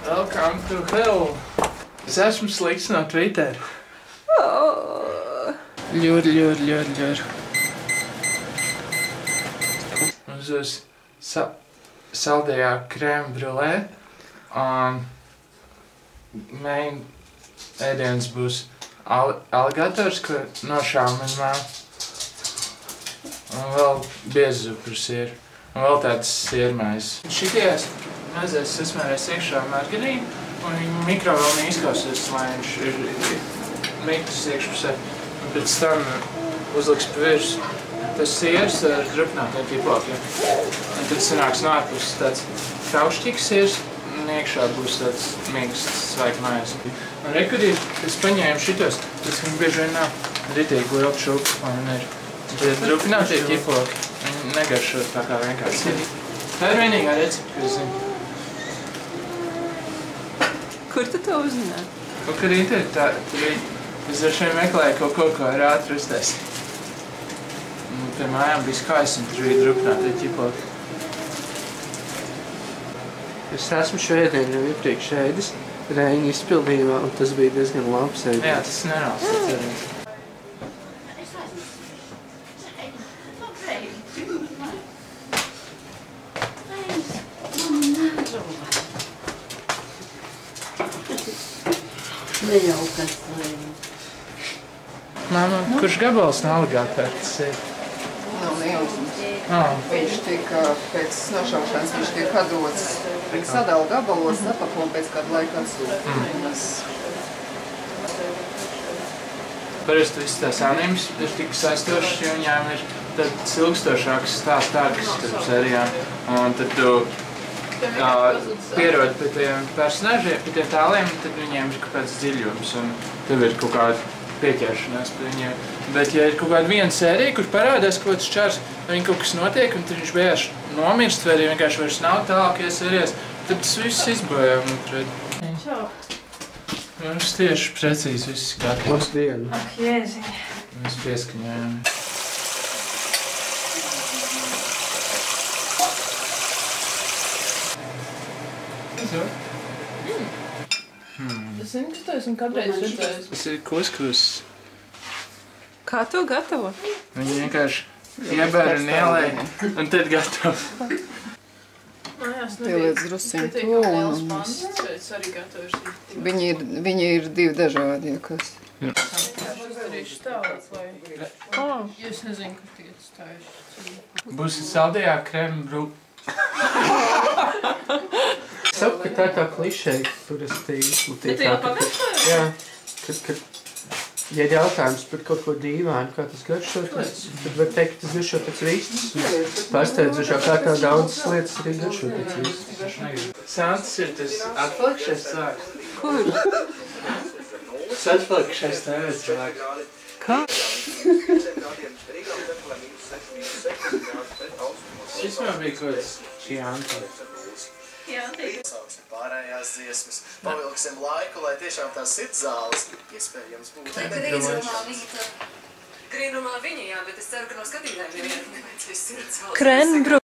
Welcome to hell. Es esmu slikts no Twitter. Ļur. Mums būs saldējā krēma brulē. Main ēdiens būs aligators, ko nošāva man māte. Un vēl biezupurs ir. Un vēl tāds siermais. Šities mazais sasmērēs iekšā margarīnu, un viņa mikrovēlnī izkausīs, lai viņš ir miktus iekšpusē. Un pēc tam uzliks pa virsmu tas siers ar drupinātiem ķiplokiem. Un tad sanāks no ārpuses tāds kraušķīgs siers, un iekšā būs tāds mīksts svaigi mājas. Un rekur ir, es paņēmu šitos, tas viņi bieži vien nav ritīgi liela šupa, lai man ir. Bet drupinātie ķiploki, viņi negaršo tā kā vienkārši. Tā ir vienīgā recepte, ko es zinu. Kur tu to uzzināji? Kaut kad internetā, tur es droši vien meklēju kaut ko, ko ir ātri uztaisīt. Pie mājām bija skaisti, un tur bija drupinātie ķiploki. Es esmu šo ēdienu jau iepriekš ēdis Reiņa izpildījumā, un tas bija diezgan labs ēdiens. Jā, tas nerāls ēdiens. Nejaukas. Māma, kurš gabals no aligatora tas ir? Nav nejausmas. Viņš tika pēc nošaušanas, viņš tiek atdots. Viņi sadala gabalos, apako un pēc kādu laiku atsūta. Parasti viss tās anīmes ir tik saistošas, jo viņām ir tāds ilgstošāks stāstarks starp sērijām. Un tad tu pierod pie tiem personāžiem, pie tiem tāliem, un tad viņiem ir kaut kāds dziļums, un tev ir kaut kāda pieķeršanās pie viņiem. Bet, ja ir kaut kāda viena sērija, kur parādās kaut kāds čars, vai viņam kaut kas notiek, un tad viņš vienkārši nomirst, vai arī vienkārši vairs nav tālākajās sērijās, tad tas viss izbojā, manuprāt. Mums tieši precīzi viss gatavs. Labdien! Ak, Jēziņ. Mēs pieskaņojam. Es zinu, kas tu esmu kādreiz redzējis. Tas ir kuskus. Kā to gatavo? Viņi vienkārši iebēra un ielēja, un tad gatavo. Mājās Tie lietas drusciņ to un es arī gatavošu. viņi ir divi dažādi, kas. Es darīšu tā, lai... Es nezinu, kur tie stājuši. Būs saldējā krēma brūka. Saku, ka tā tā klišeja, kuras te izplatīja. Bet tu jau pagaršoji? Jā, kad ja ir jautājums par kaut ko dīvainu, kā tas garšo, tad var teikt, ka tas garšo pēc vistas. Pārsteidzošā kārtā daudzas lietas arī garšo pēc vistas. Santas ir tas atpalikušais cilvēks. Kur? Tas atpalikušais tevis cilvēks. Kā? Šis man bija kaut kāds Čianti. Sauksim pārējās dziesmas, pavilksim laiku, lai tiešām tās sirdzāles iespējams būtu. Grīnumā viņa, jā, bet es ceru, ka no skatītājiem nevienam nevajadzēs sirdzāles. Krenbru.